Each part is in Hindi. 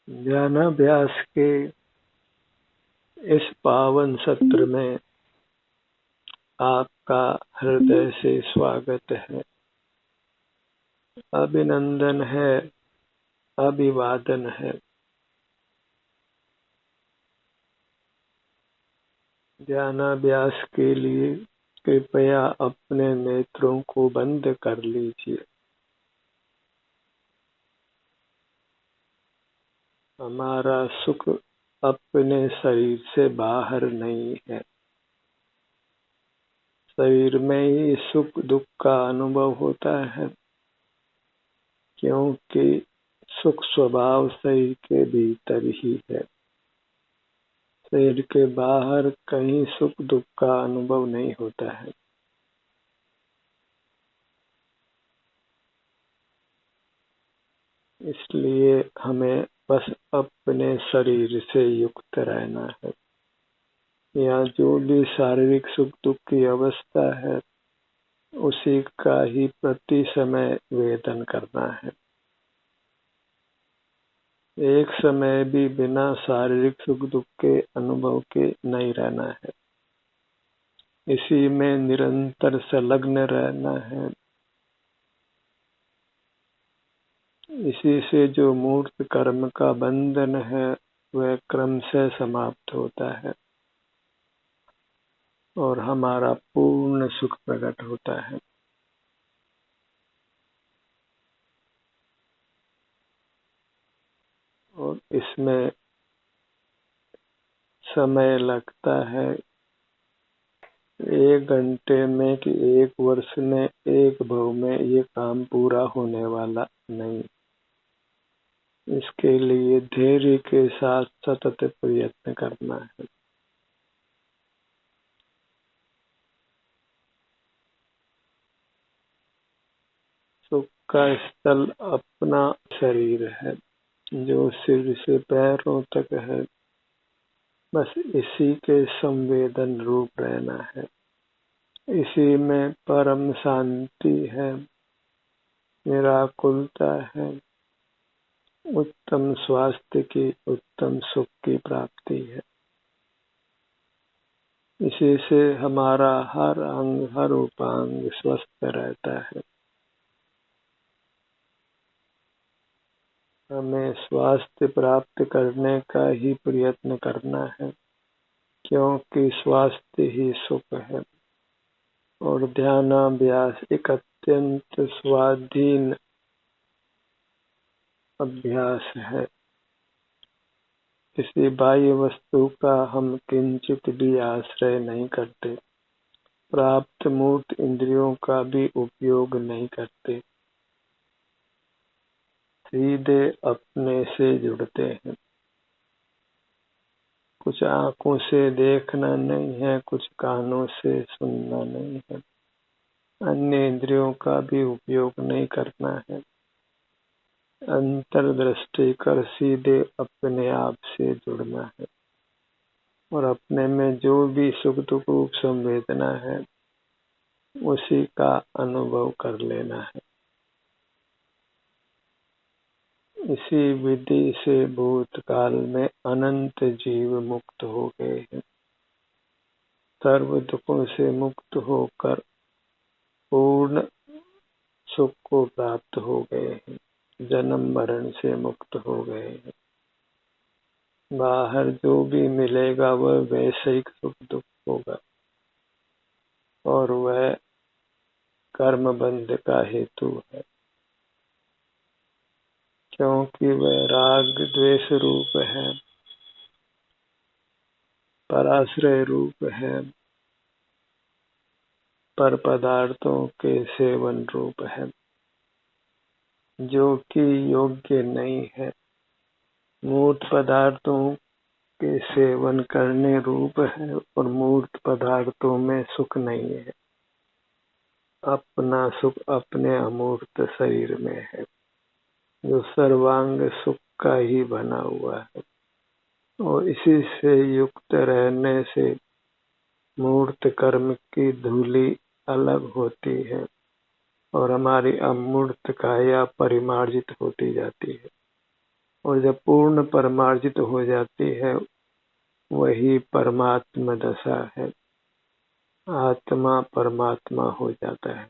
ध्यानाभ्यास के इस पावन सत्र में आपका हृदय से स्वागत है, अभिनंदन है, अभिवादन है। ध्यानाभ्यास के लिए कृपया अपने नेत्रों को बंद कर लीजिए। हमारा सुख अपने शरीर से बाहर नहीं है। शरीर में ही सुख दुख का अनुभव होता है, क्योंकि सुख स्वभाव शरीर के भीतर ही है। शरीर के बाहर कहीं सुख दुख का अनुभव नहीं होता है। इसलिए हमें बस अपने शरीर से युक्त रहना है। या जो भी शारीरिक सुख दुख की अवस्था है, उसी का ही प्रति समय वेदन करना है। एक समय भी बिना शारीरिक सुख दुख के अनुभव के नहीं रहना है। इसी में निरंतर संलग्न रहना है। इसी से जो मूर्त कर्म का बंधन है, वह क्रम से समाप्त होता है और हमारा पूर्ण सुख प्रकट होता है। और इसमें समय लगता है 1 घंटे में कि 1 वर्ष में, 1 भव में ये काम पूरा होने वाला नहीं। इसके लिए धैर्य के साथ सतत प्रयत्न करना है। सुख का स्थल अपना शरीर है, जो सिर से पैरों तक है। बस इसी के संवेदन रूप रहना है। इसी में परम शांति है, निराकुलता है, उत्तम स्वास्थ्य की, उत्तम सुख की प्राप्ति है। इसी से हमारा हर अंग, हर उपांग स्वस्थ रहता है। हमें स्वास्थ्य प्राप्त करने का ही प्रयत्न करना है, क्योंकि स्वास्थ्य ही सुख है। और ध्यानाभ्यास एक अत्यंत स्वाधीन अभ्यास है। किसी बाह्य वस्तु का हम किंचित भी आश्रय नहीं करते, प्राप्त मूर्त इंद्रियों का भी उपयोग नहीं करते, सीधे अपने से जुड़ते हैं। कुछ आंखों से देखना नहीं है, कुछ कानों से सुनना नहीं है, अन्य इंद्रियों का भी उपयोग नहीं करना है। अंतर्दृष्टि कर सीधे अपने आप से जुड़ना है और अपने में जो भी सुख दुख रूप संवेदना है, उसी का अनुभव कर लेना है। इसी विधि से भूतकाल में अनंत जीव मुक्त हो गए हैं। सर्व दुखों से मुक्त होकर पूर्ण सुख को प्राप्त हो गए हैं। जन्म मरण से मुक्त हो गए हैं। बाहर जो भी मिलेगा वह वैश्विक सुख दुख होगा और वह कर्म बंध का हेतु है, क्योंकि वह राग द्वेष रूप है, पराश्रय रूप है, पर पदार्थों के सेवन रूप है, जो कि योग्य नहीं है। मूर्त पदार्थों के सेवन करने रूप है और मूर्त पदार्थों में सुख नहीं है। अपना सुख अपने अमूर्त शरीर में है, जो सर्वांग सुख का ही बना हुआ है। और इसी से युक्त रहने से मूर्त कर्म की धूलि अलग होती है और हमारी अमूर्त काया परिमार्जित होती जाती है। और जब पूर्ण परमार्जित हो जाती है वही परमात्मा दशा है। आत्मा परमात्मा हो जाता है,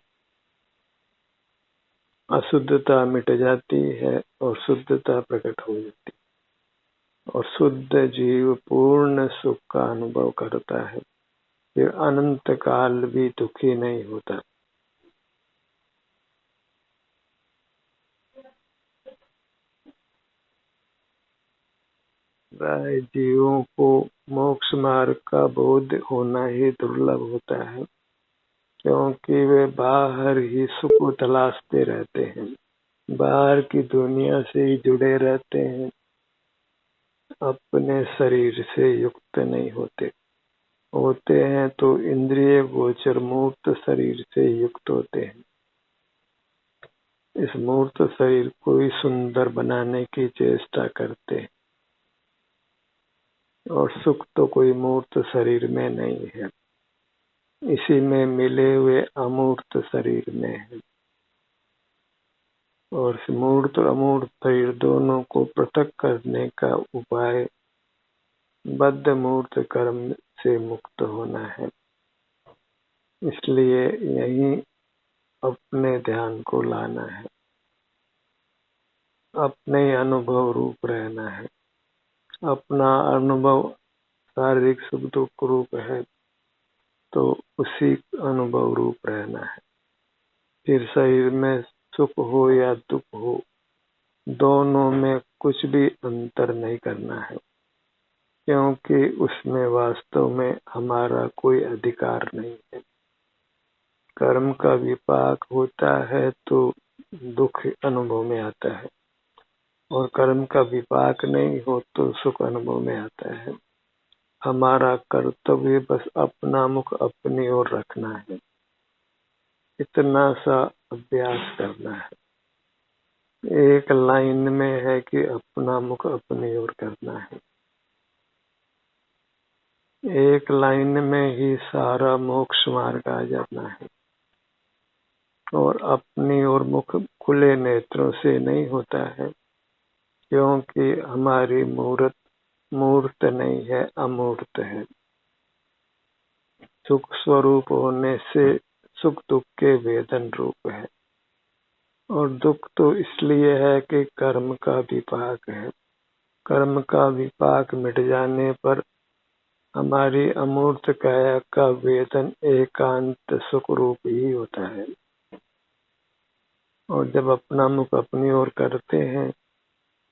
अशुद्धता मिट जाती है और शुद्धता प्रकट हो जाती है और शुद्ध जीव पूर्ण सुख का अनुभव करता है, फिर अनंत काल भी दुखी नहीं होता। प्राय जीवों को मोक्ष मार्ग का बोध होना ही दुर्लभ होता है, क्योंकि वे बाहर ही सुख को तलाशते रहते हैं, बाहर की दुनिया से ही जुड़े रहते हैं, अपने शरीर से युक्त नहीं होते हैं तो इंद्रिय गोचर मूर्त शरीर से युक्त होते हैं। इस मूर्त शरीर को ही सुंदर बनाने की चेष्टा करते हैं और सुख तो कोई मूर्त शरीर में नहीं है, इसी में मिले हुए अमूर्त शरीर में है। और मूर्त और अमूर्त शरीर दोनों को पृथक करने का उपाय बद्ध मूर्त कर्म से मुक्त होना है। इसलिए यही अपने ध्यान को लाना है, अपने अनुभव रूप रहना है। अपना अनुभव शारीरिक सुख दुख रूप है तो उसी अनुभव रूप रहना है। फिर शरीर में सुख हो या दुख हो, दोनों में कुछ भी अंतर नहीं करना है, क्योंकि उसमें वास्तव में हमारा कोई अधिकार नहीं है। कर्म का विपाक होता है तो दुख अनुभव में आता है और कर्म का विपाक नहीं हो तो सुख अनुभव में आता है। हमारा कर्तव्य बस अपना मुख अपनी ओर रखना है, इतना सा अभ्यास करना है। एक लाइन में है कि अपना मुख अपनी ओर करना है, एक लाइन में ही सारा मोक्ष मार्ग आ जाना है। और अपनी ओर मुख खुले नेत्रों से नहीं होता है, क्योंकि हमारी मूर्त नहीं है, अमूर्त है। सुख स्वरूप होने से सुख दुख के वेदन रूप है, और दुख तो इसलिए है कि कर्म का विपाक है। कर्म का विपाक मिट जाने पर हमारी अमूर्त काया का वेदन एकांत सुख रूप ही होता है। और जब अपना मुख अपनी ओर करते हैं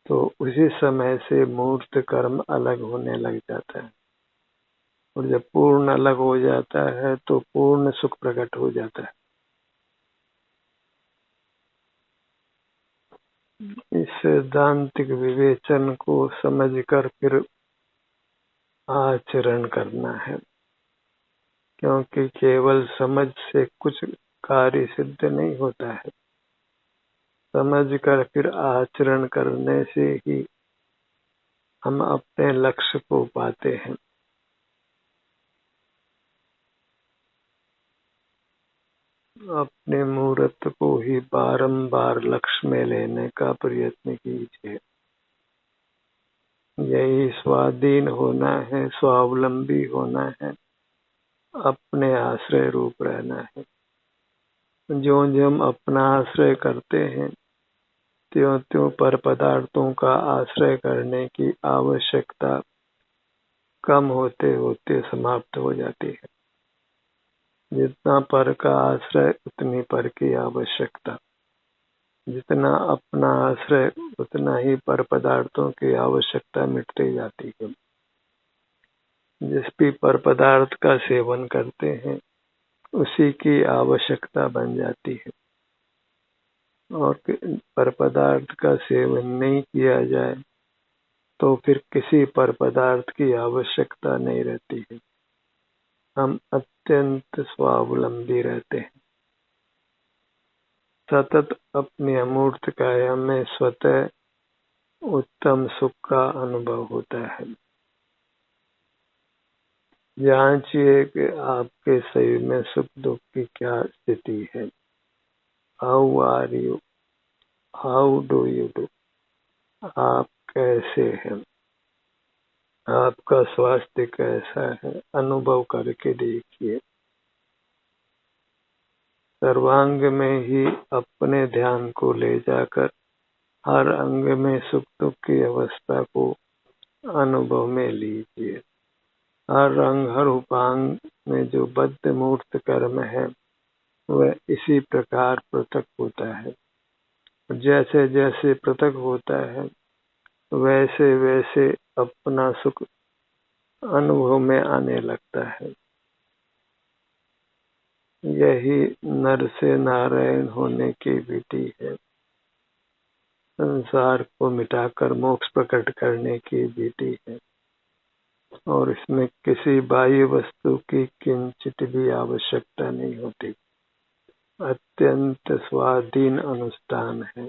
तो उसी समय से मूर्त कर्म अलग होने लग जाता है, और जब पूर्ण अलग हो जाता है तो पूर्ण सुख प्रकट हो जाता है। इस सैद्धांतिक विवेचन को समझकर फिर आचरण करना है, क्योंकि केवल समझ से कुछ कार्य सिद्ध नहीं होता है। समझकर फिर आचरण करने से ही हम अपने लक्ष्य को पाते हैं। अपने मूर्त को ही बारंबार लक्ष्य में लेने का प्रयत्न कीजिए। यही स्वाधीन होना है, स्वावलंबी होना है, अपने आश्रय रूप रहना है। जो हम अपना आश्रय करते हैं त्यों त्यों पर पदार्थों का आश्रय करने की आवश्यकता कम होते होते समाप्त हो जाती है। जितना पर का आश्रय उतनी पर की आवश्यकता, जितना अपना आश्रय उतना ही पर पदार्थों की आवश्यकता मिटती जाती है। जिस भी पर पदार्थ का सेवन करते हैं उसी की आवश्यकता बन जाती है, और पर पदार्थ का सेवन नहीं किया जाए तो फिर किसी पर पदार्थ की आवश्यकता नहीं रहती है। हम अत्यंत स्वावलंबी रहते हैं। सतत अपनी अमूर्त काया में स्वतः उत्तम सुख का अनुभव होता है। जांचिए कि आपके शरीर में सुख दुख की क्या स्थिति है। How are you, how do you do. आप कैसे हैं, आपका स्वास्थ्य कैसा है, अनुभव करके देखिए। सर्वांग में ही अपने ध्यान को ले जाकर हर अंग में सुख दुख की अवस्था को अनुभव में लीजिए। हर अंग हर उपांग में जो बद्ध मूर्त कर्म है वह इसी प्रकार पृथक होता है। जैसे जैसे पृथक होता है वैसे वैसे अपना सुख अनुभव में आने लगता है। यही नर से नारायण होने की विधि है। संसार को मिटाकर मोक्ष प्रकट करने की विधि है और इसमें किसी बाह्य वस्तु की किंचित भी आवश्यकता नहीं होती। अत्यंत स्वाधीन अनुष्ठान है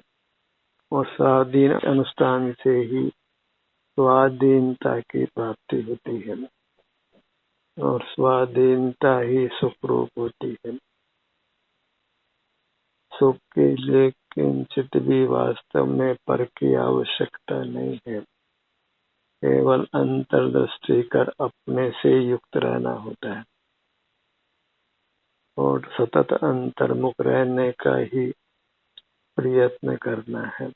और स्वाधीन अनुष्ठान से ही स्वाधीनता की प्राप्ति होती है और स्वाधीनता ही सुख रूप होती है। सुख के लिए किंचित भी वास्तव में पर की आवश्यकता नहीं है। केवल अंतर्दृष्टि कर अपने से युक्त रहना होता है और सतत अंतर्मुख रहने का ही प्रयत्न करना है।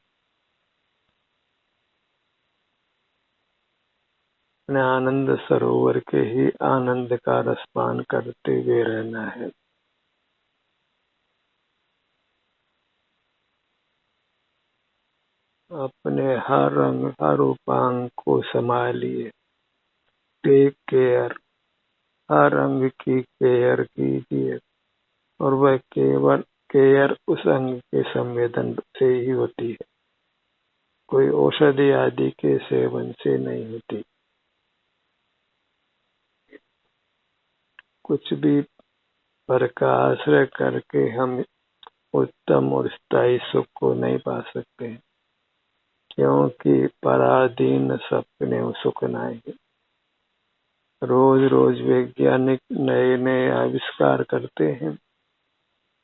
अपने आनंद सरोवर के ही आनंद का रसपान करते हुए रहना है। अपने हर रंग हर उपांग को संभालिए। टेक केयर, हर अंग की केयर कीजिए और वह केवल केयर उस अंग के संवेदन से ही होती है, कोई औषधि आदि के सेवन से नहीं होती। कुछ भी पर का आश्रय करके हम उत्तम और स्थायी सुख को नहीं पा सकते, क्योंकि पराधीन सपने सुख नहीं। रोज रोज वैज्ञानिक नए नए आविष्कार करते हैं,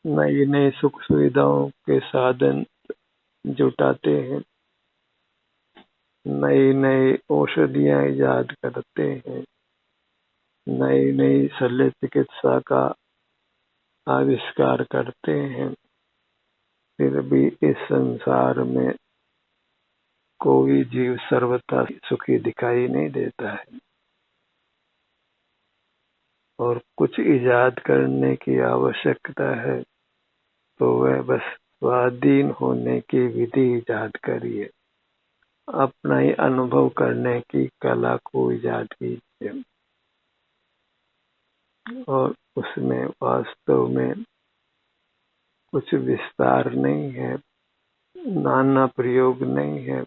नई नई सुख सुविधाओं के साधन जुटाते हैं, नई नई औषधियां इजाद करते हैं, नई नई शल्य चिकित्सा का आविष्कार करते हैं, फिर भी इस संसार में कोई जीव सर्वथा सुखी दिखाई नहीं देता है। और कुछ इजाद करने की आवश्यकता है तो वह बस स्वाधीन होने की विधि इजाद करिए, अपना ही अनुभव करने की कला को इजाद कीजिए और उसमें वास्तव में कुछ विस्तार नहीं है, नाना प्रयोग नहीं है।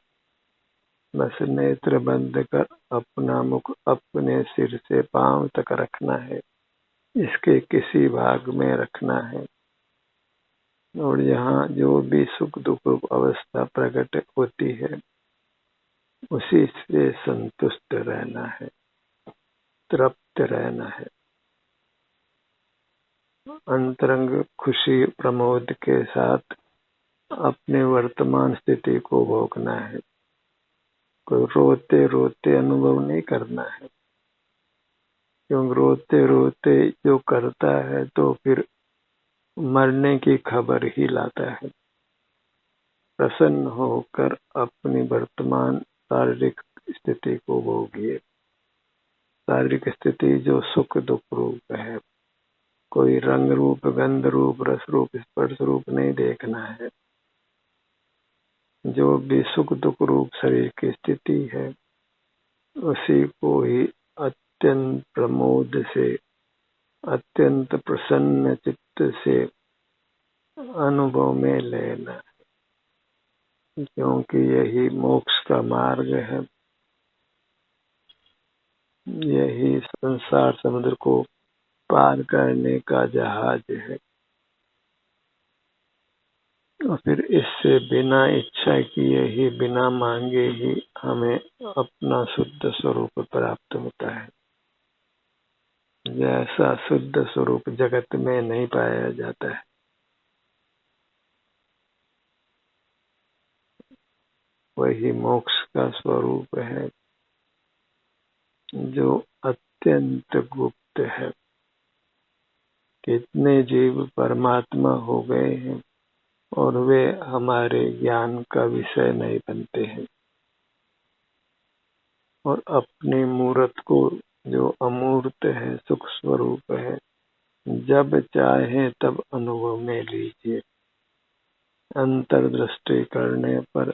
बस नेत्र बंद कर अपना मुख अपने सिर से पांव तक रखना है, इसके किसी भाग में रखना है और यहाँ जो भी सुख दुख अवस्था प्रकट होती है उसी से संतुष्ट रहना है, तृप्त रहना है। अंतरंग खुशी प्रमोद के साथ अपने वर्तमान स्थिति को भोगना है, कोई रोते रोते अनुभव नहीं करना है, क्योंकि रोते रोते जो करता है तो फिर मरने की खबर ही लाता है। प्रसन्न होकर अपनी वर्तमान शारीरिक स्थिति को भोगिए। शारीरिक स्थिति जो सुख दुख रूप है, कोई रंग रूप गंध रूप रस रूप स्पर्श रूप नहीं देखना है। जो भी सुख दुख रूप शरीर की स्थिति है उसी को ही अत्यंत प्रमोद से अत्यंत प्रसन्न चित्त से अनुभव में लेना है, क्योंकि यही मोक्ष का मार्ग है। यही संसार समुद्र को पार करने का जहाज है और फिर इससे बिना इच्छा किए ही बिना मांगे ही हमें अपना शुद्ध स्वरूप प्राप्त होता है। जैसा शुद्ध स्वरूप जगत में नहीं पाया जाता है। वही मोक्ष का स्वरूप है, जो अत्यंत गुप्त है। कितने जीव परमात्मा हो गए हैं और वे हमारे ज्ञान का विषय नहीं बनते हैं, और अपनी मूर्त को, जो अमूर्त है, सुख स्वरूप है, जब चाहे तब अनुभव में लीजिए। अंतर्दृष्टि करने पर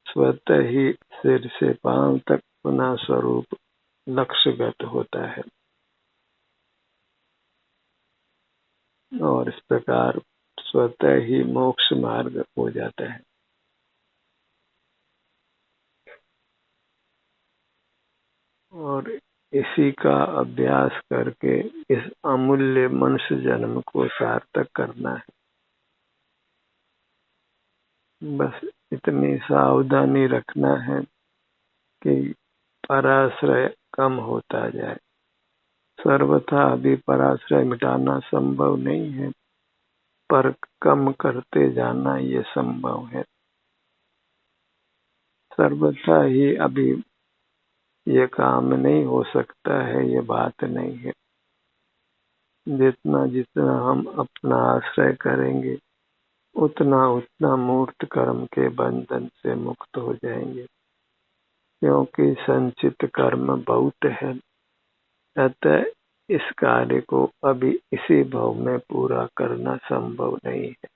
स्वतः ही सिर से पांव तक पुनः स्वरूप लक्ष्यगत होता है, और इस प्रकार स्वतः ही मोक्ष मार्ग हो जाता है। और इसी का अभ्यास करके इस अमूल्य मनुष्य जन्म को सार्थक करना है। बस इतनी सावधानी रखना है कि पराश्रय कम होता जाए। सर्वथा अभी पराश्रय मिटाना संभव नहीं है, पर कम करते जाना ये संभव है। सर्वथा ही अभी ये काम नहीं हो सकता है, ये बात नहीं है। जितना जितना हम अपना आश्रय करेंगे, उतना उतना मूर्त कर्म के बंधन से मुक्त हो जाएंगे, क्योंकि संचित कर्म बहुत है। अतः इस कार्य को अभी इसी भाव में पूरा करना संभव नहीं है।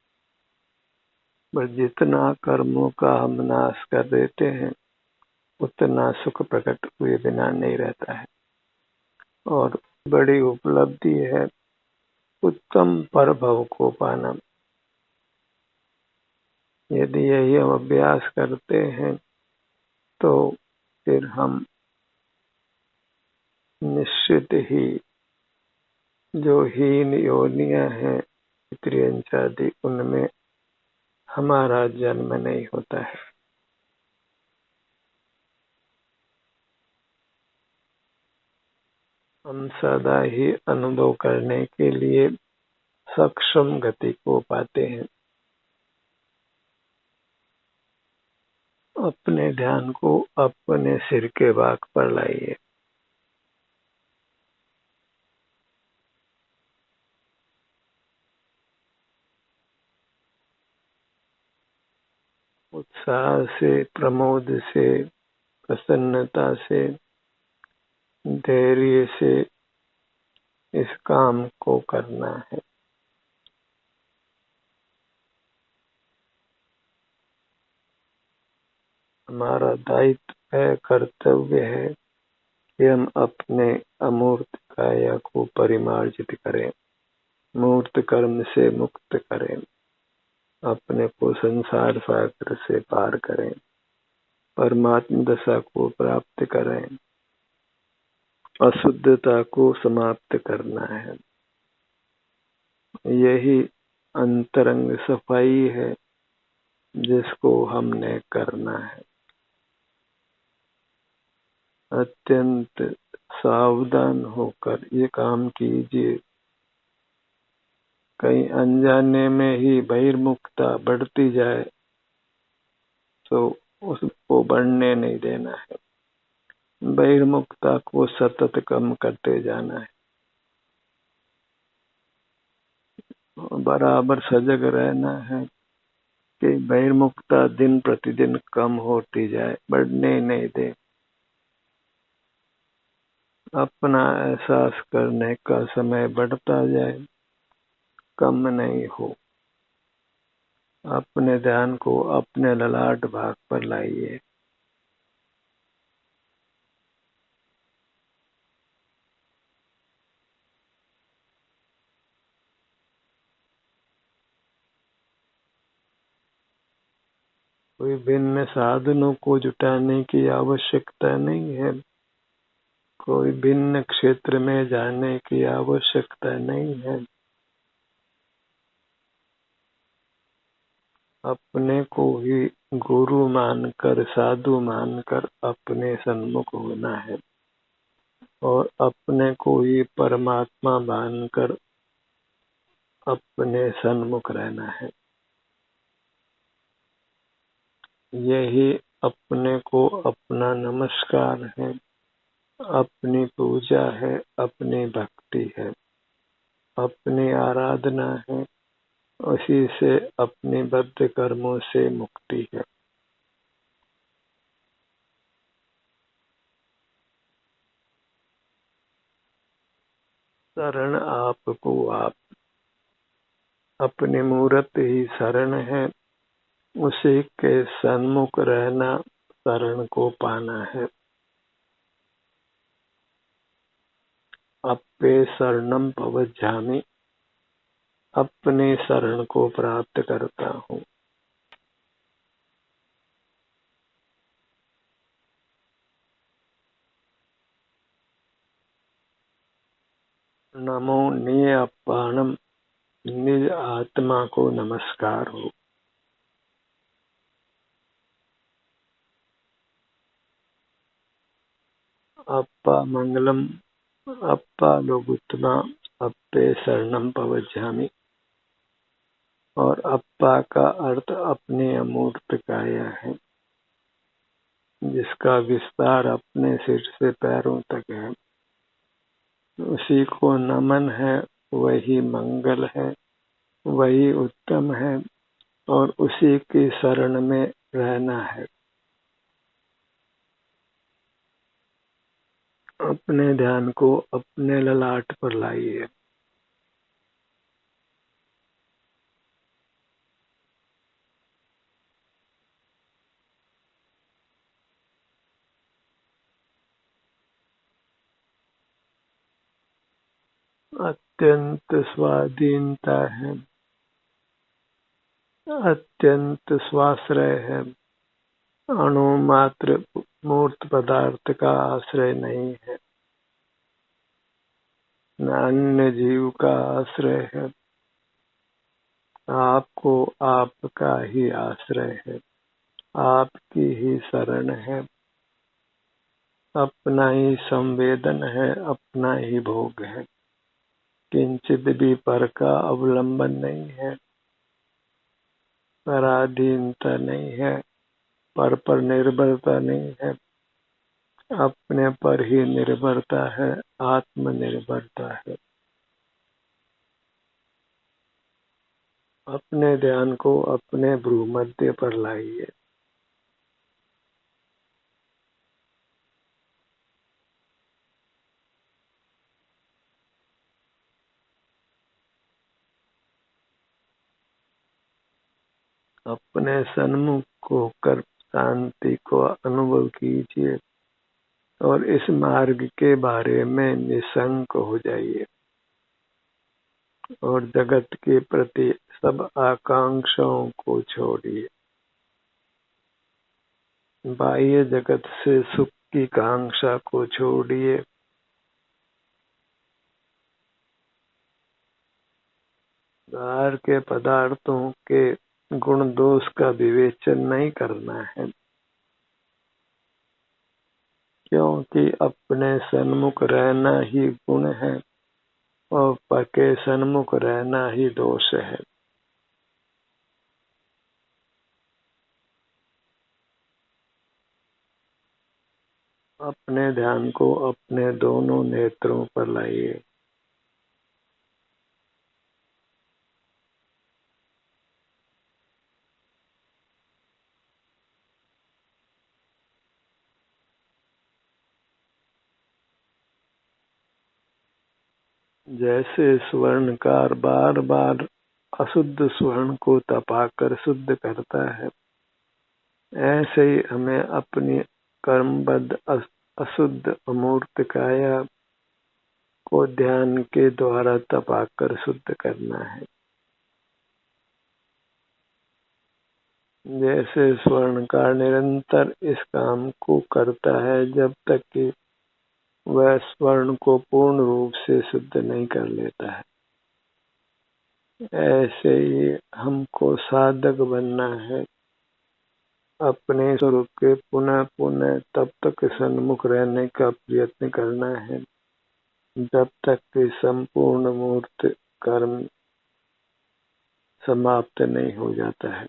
पर जितना कर्मों का हम नाश कर देते हैं, उतना सुख प्रकट हुए बिना नहीं रहता है। और बड़ी उपलब्धि है उत्तम परभव को पाना। यदि यही हम अभ्यास करते हैं तो फिर हम निश्चित ही जो हीन योनियां हैं पितृंचादि, उनमें हमारा जन्म नहीं होता है। हम सदा ही अनुभव करने के लिए सक्षम गति को पाते हैं। अपने ध्यान को अपने सिर के भाग पर लाइए। उत्साह से, प्रमोद से, प्रसन्नता से, धैर्य से इस काम को करना है। हमारा दायित्व है, कर्तव्य है कि हम अपने अमूर्त काया को परिमार्जित करें, मूर्त कर्म से मुक्त करें, अपने को संसार सागर से पार करें, परमात्म दशा को प्राप्त करें, अशुद्धता को समाप्त करना है। यही अंतरंग सफाई है जिसको हमने करना है। अत्यंत सावधान होकर ये काम कीजिए। कहीं अनजाने में ही बहिर्मुखता बढ़ती जाए तो उसको बढ़ने नहीं देना है। बहिर्मुखता को सतत कम करते जाना है। बराबर सजग रहना है कि बहिर्मुखता दिन प्रतिदिन कम होती जाए, बढ़ने नहीं दे। अपना एहसास करने का समय बढ़ता जाए, कम नहीं हो। अपने ध्यान को अपने ललाट भाग पर लाइए। कोई भिन्न साधनों को जुटाने की आवश्यकता नहीं है। कोई भिन्न क्षेत्र में जाने की आवश्यकता नहीं है। अपने को ही गुरु मानकर, साधु मानकर अपने सन्मुख होना है, और अपने को ही परमात्मा मानकर अपने सन्मुख रहना है। यही अपने को अपना नमस्कार है, अपनी पूजा है, अपनी भक्ति है, अपनी आराधना है, उसी से अपने बद्ध कर्मों से मुक्ति है। शरण आपको आप, अपनी मूरत ही शरण है, उसी के सन्मुख रहना शरण को पाना है। अप्पे शरणम पवज्झामि, अपने शरण को प्राप्त करता हूँ। नमो नियप्पाणम, निज आत्मा को नमस्कार हो। अप्पा मंगलम, अप्पा लोगुत्तमा, अप्पे शरणम पवज्झामि। और अप्पा का अर्थ अपने अमूर्त काया है, जिसका विस्तार अपने सिर से पैरों तक है। उसी को नमन है, वही मंगल है, वही उत्तम है, और उसी की शरण में रहना है। अपने ध्यान को अपने ललाट पर लाइए। अत्यंत स्वाधीनता है, अत्यंत स्वाश्रय है। अणु मात्र मूर्त पदार्थ का आश्रय नहीं है, न अन्य जीव का आश्रय है। आपको आपका ही आश्रय है, आपकी ही शरण है। अपना ही संवेदन है, अपना ही भोग है। किंचित भी पर का अवलंबन नहीं है, पराधीनता नहीं है, पर निर्भरता नहीं है। अपने पर ही निर्भरता है, आत्मनिर्भरता है। अपने ध्यान को अपने भ्रूमध्य पर लाइए। अपने सन्मुख होकर शांति को अनुभव कीजिए और इस मार्ग के बारे में निशंक हो जाइए और जगत के प्रति सब आकांक्षाओं को छोड़िए। बाह्य जगत से सुख की कांक्षा को छोड़िए। बाहर के पदार्थों के गुण दोष का विवेचन नहीं करना है, क्योंकि अपने सन्मुख रहना ही गुण है और पके सन्मुख रहना ही दोष है। अपने ध्यान को अपने दोनों नेत्रों पर लाइए। जैसे स्वर्णकार बार बार अशुद्ध स्वर्ण को तपाकर शुद्ध करता है, ऐसे ही हमें अपनी कर्मबद्ध अशुद्ध अमूर्त काया को ध्यान के द्वारा तपाकर शुद्ध करना है। जैसे स्वर्णकार निरंतर इस काम को करता है जब तक कि वह स्वर्ण को पूर्ण रूप से शुद्ध नहीं कर लेता है, ऐसे ही हमको साधक बनना है। अपने स्वरूप के पुनः पुनः तब तक सन्मुख रहने का प्रयत्न करना है जब तक कि संपूर्ण मूर्त कर्म समाप्त नहीं हो जाता है।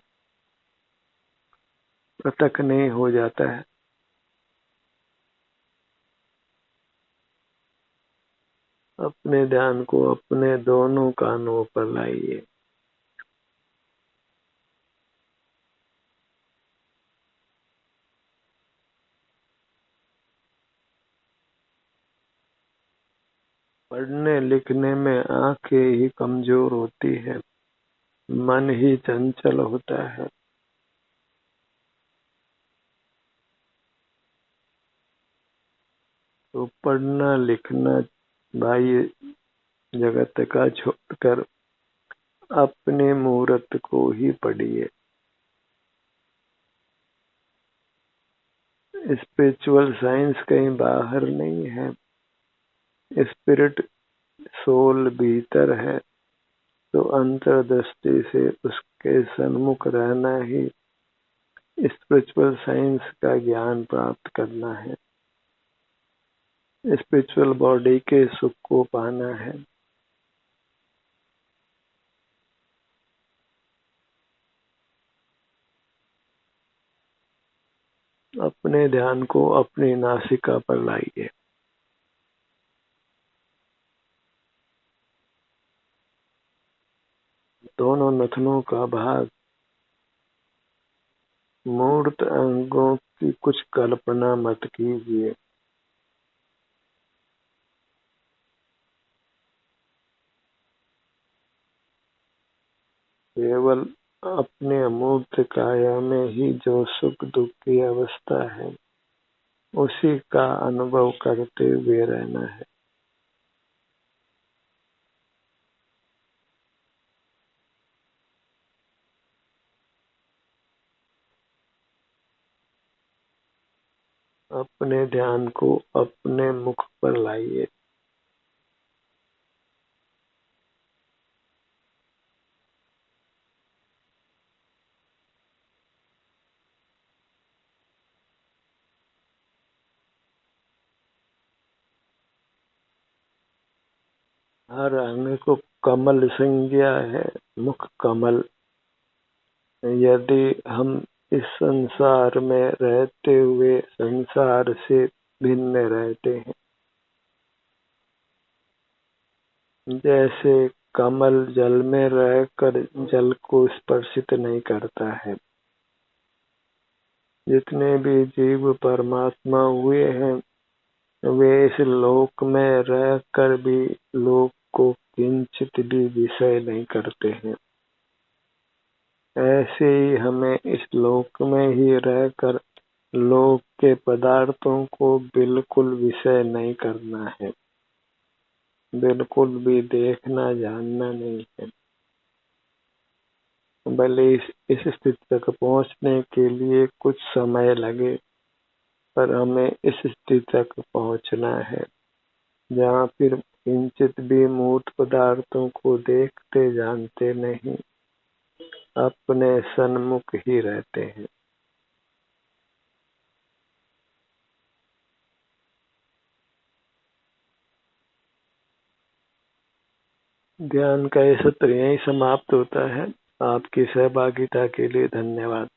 पृथक नहीं हो जाता है। अपने ध्यान को अपने दोनों कानों पर लाइए। पढ़ने लिखने में आंखें ही कमजोर होती है, मन ही चंचल होता है। तो पढ़ना लिखना बाह्य जगत का छोड़कर अपने मुहूर्त को ही पढ़िए। स्पिरिचुअल साइंस कहीं बाहर नहीं है, स्पिरिट सोल भीतर है। तो अंतर्दृष्टि से उसके सन्मुख रहना ही स्पिरिचुअल साइंस का ज्ञान प्राप्त करना है, स्पिरिचुअल बॉडी के सुख को पाना है। अपने ध्यान को अपनी नासिका पर लाइए। दोनों नथनों का भाग, मूर्त अंगों की कुछ कल्पना मत कीजिए। केवल अपने अमूर्त काया में ही जो सुख दुख की अवस्था है उसी का अनुभव करते हुए रहना है। अपने ध्यान को अपने मुख पर लाइए। हर अंग को कमल संज्ञा है, मुख कमल। यदि हम इस संसार में रहते हुए संसार से भिन्न रहते हैं, जैसे कमल जल में रहकर जल को स्पर्शित नहीं करता है, जितने भी जीव परमात्मा हुए हैं वे इस लोक में रहकर भी लोक को किंचित भी विषय नहीं करते हैं। ऐसे ही हमें इस लोक में ही रहकर लोक के पदार्थों को बिल्कुल विषय नहीं करना है, बिल्कुल भी देखना जानना नहीं है। भले इस स्थिति तक पहुंचने के लिए कुछ समय लगे, पर हमें इस स्थिति तक पहुंचना है जहाँ फिर किंचित भी मूर्त पदार्थों को देखते जानते नहीं, अपने सन्मुख ही रहते हैं। ध्यान का ये सत्र यहीं समाप्त होता है। आपकी सहभागिता के लिए धन्यवाद।